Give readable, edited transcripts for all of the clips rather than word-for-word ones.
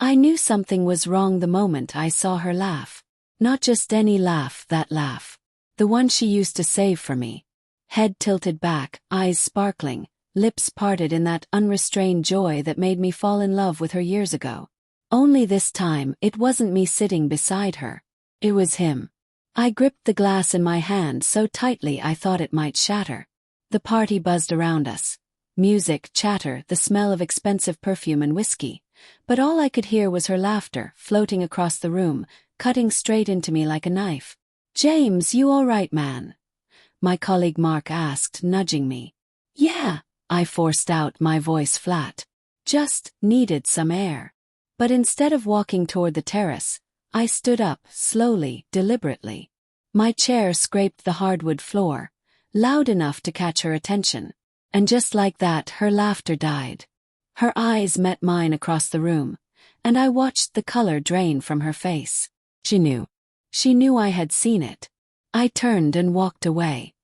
I knew something was wrong the moment I saw her laugh. Not just any laugh, that laugh. The one she used to save for me. Head tilted back, eyes sparkling, lips parted in that unrestrained joy that made me fall in love with her years ago. Only this time, it wasn't me sitting beside her. It was him. I gripped the glass in my hand so tightly I thought it might shatter. The party buzzed around us. Music, chatter, the smell of expensive perfume and whiskey. But all I could hear was her laughter, floating across the room, cutting straight into me like a knife. "James, you all right, man?" my colleague Mark asked, nudging me. "Yeah," I forced out, my voice flat. "Just needed some air." But instead of walking toward the terrace, I stood up, slowly, deliberately. My chair scraped the hardwood floor, loud enough to catch her attention. And just like that, her laughter died. Her eyes met mine across the room, and I watched the color drain from her face. She knew. She knew I had seen it. I turned and walked away.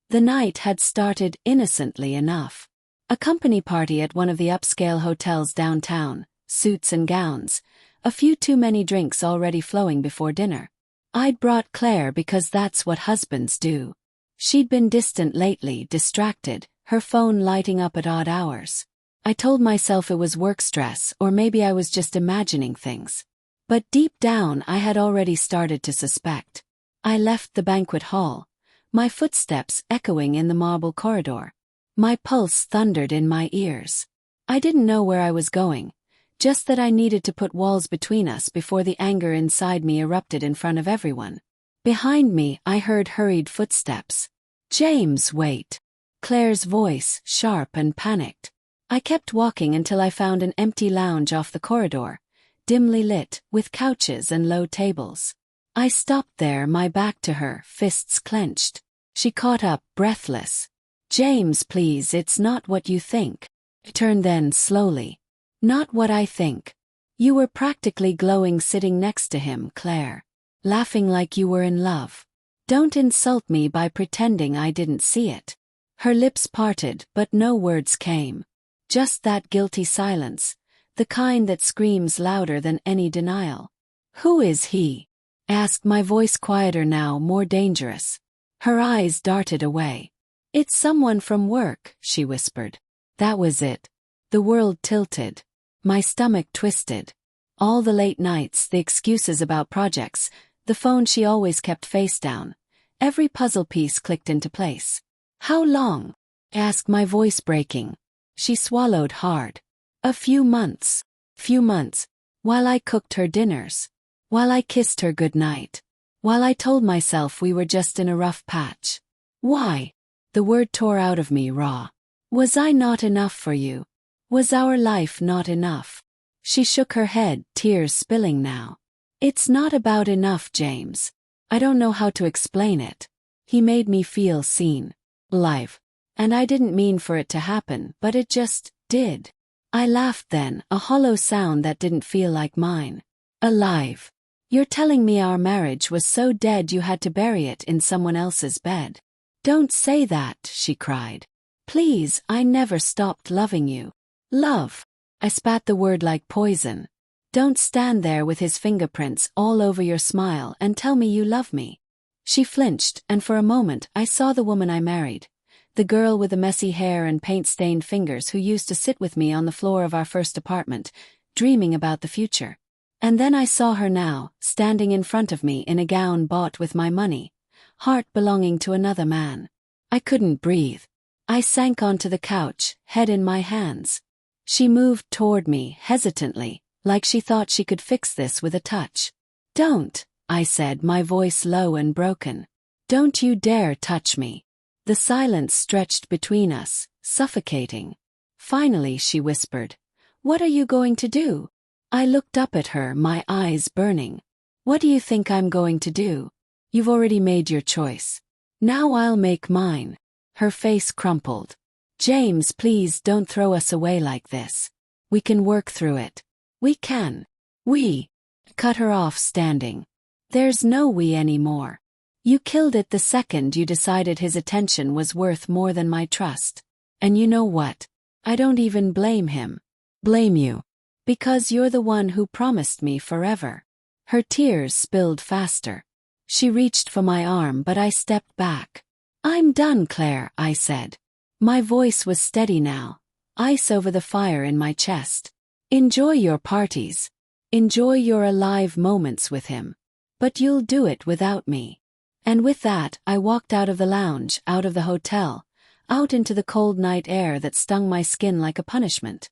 The night had started innocently enough. A company party at one of the upscale hotels downtown, suits and gowns, a few too many drinks already flowing before dinner. I'd brought Claire because that's what husbands do. She'd been distant lately, distracted, her phone lighting up at odd hours. I told myself it was work stress, or maybe I was just imagining things. But deep down I had already started to suspect. I left the banquet hall, my footsteps echoing in the marble corridor. My pulse thundered in my ears. I didn't know where I was going, just that I needed to put walls between us before the anger inside me erupted in front of everyone. Behind me, I heard hurried footsteps. "James, wait." Claire's voice, sharp and panicked. I kept walking until I found an empty lounge off the corridor, dimly lit, with couches and low tables. I stopped there, my back to her, fists clenched. She caught up, breathless. "James, please, it's not what you think." I turned then, slowly. "Not what I think. You were practically glowing sitting next to him, Claire. Laughing like you were in love. Don't insult me by pretending I didn't see it." Her lips parted, but no words came. Just that guilty silence, the kind that screams louder than any denial. "Who is he?" asked, my voice quieter now, more dangerous. Her eyes darted away. "It's someone from work," she whispered. That was it. The world tilted. My stomach twisted. All the late nights, the excuses about projects, the phone she always kept face down. Every puzzle piece clicked into place. "How long?" asked, my voice breaking. She swallowed hard. "A few months. Few months. While I cooked her dinners. While I kissed her goodnight. While I told myself we were just in a rough patch." "Why?" The word tore out of me raw. "Was I not enough for you? Was our life not enough?" She shook her head, tears spilling now. "It's not about enough, James. I don't know how to explain it. He made me feel seen. Alive. And I didn't mean for it to happen, but it just did." I laughed then, a hollow sound that didn't feel like mine. "Alive. You're telling me our marriage was so dead you had to bury it in someone else's bed?" "Don't say that," she cried. "Please, I never stopped loving you." "Love." I spat the word like poison. "Don't stand there with his fingerprints all over your smile and tell me you love me." She flinched, and for a moment I saw the woman I married. The girl with the messy hair and paint-stained fingers who used to sit with me on the floor of our first apartment, dreaming about the future. And then I saw her now, standing in front of me in a gown bought with my money, heart belonging to another man. I couldn't breathe. I sank onto the couch, head in my hands. She moved toward me, hesitantly, like she thought she could fix this with a touch. "Don't," I said, my voice low and broken. "Don't you dare touch me." The silence stretched between us, suffocating. Finally she whispered, "What are you going to do?" I looked up at her, my eyes burning. "What do you think I'm going to do? You've already made your choice. Now I'll make mine." Her face crumpled. "James, please don't throw us away like this. We can work through it. We can." "We." Cut her off, standing. "There's no we anymore. You killed it the second you decided his attention was worth more than my trust. And you know what? I don't even blame him." "Blame you?" Because you're the one who promised me forever. Her tears spilled faster. She reached for my arm but I stepped back. I'm done, Claire, I said. My voice was steady now, ice over the fire in my chest. Enjoy your parties. Enjoy your alive moments with him. But you'll do it without me. And with that, I walked out of the lounge, out of the hotel, out into the cold night air that stung my skin like a punishment.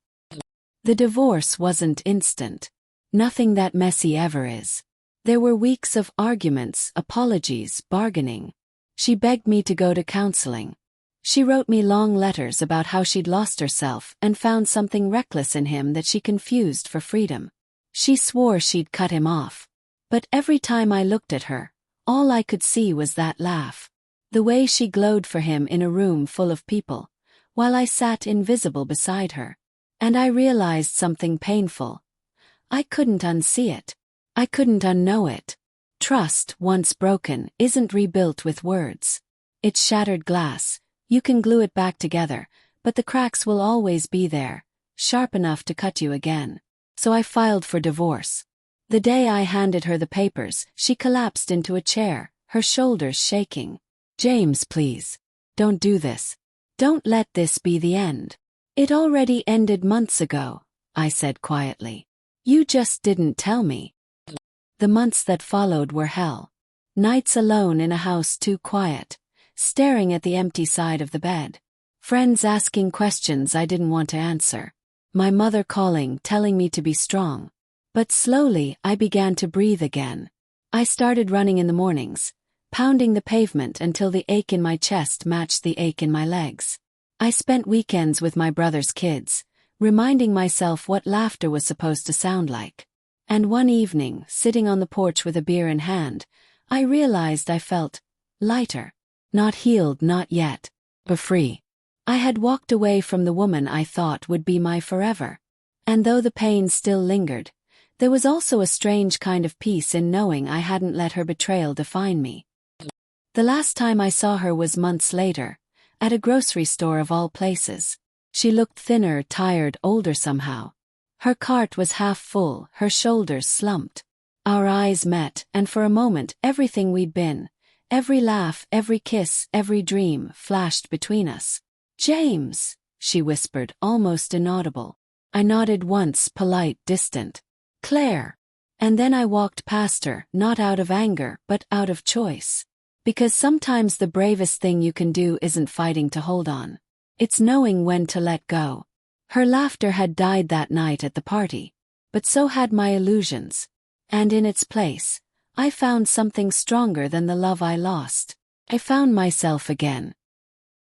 The divorce wasn't instant. Nothing that messy ever is. There were weeks of arguments, apologies, bargaining. She begged me to go to counseling. She wrote me long letters about how she'd lost herself and found something reckless in him that she confused for freedom. She swore she'd cut him off. But every time I looked at her, all I could see was that laugh. The way she glowed for him in a room full of people, while I sat invisible beside her. And I realized something painful. I couldn't unsee it. I couldn't unknow it. Trust, once broken, isn't rebuilt with words. It's shattered glass. You can glue it back together, but the cracks will always be there, sharp enough to cut you again. So I filed for divorce. The day I handed her the papers, she collapsed into a chair, her shoulders shaking. James, please. Don't do this. Don't let this be the end. It already ended months ago, I said quietly. You just didn't tell me. The months that followed were hell. Nights alone in a house too quiet, staring at the empty side of the bed. Friends asking questions I didn't want to answer. My mother calling, telling me to be strong. But slowly, I began to breathe again. I started running in the mornings, pounding the pavement until the ache in my chest matched the ache in my legs. I spent weekends with my brother's kids, reminding myself what laughter was supposed to sound like. And one evening, sitting on the porch with a beer in hand, I realized I felt lighter. Not healed, not yet, but free. I had walked away from the woman I thought would be my forever. And though the pain still lingered, there was also a strange kind of peace in knowing I hadn't let her betrayal define me. The last time I saw her was months later, at a grocery store of all places. She looked thinner, tired, older somehow. Her cart was half full, her shoulders slumped. Our eyes met, and for a moment everything we'd been, every laugh, every kiss, every dream, flashed between us. James, she whispered, almost inaudible. I nodded once, polite, distant. Claire. And then I walked past her, not out of anger, but out of choice. Because sometimes the bravest thing you can do isn't fighting to hold on. It's knowing when to let go. Her laughter had died that night at the party. But so had my illusions. And in its place, I found something stronger than the love I lost. I found myself again.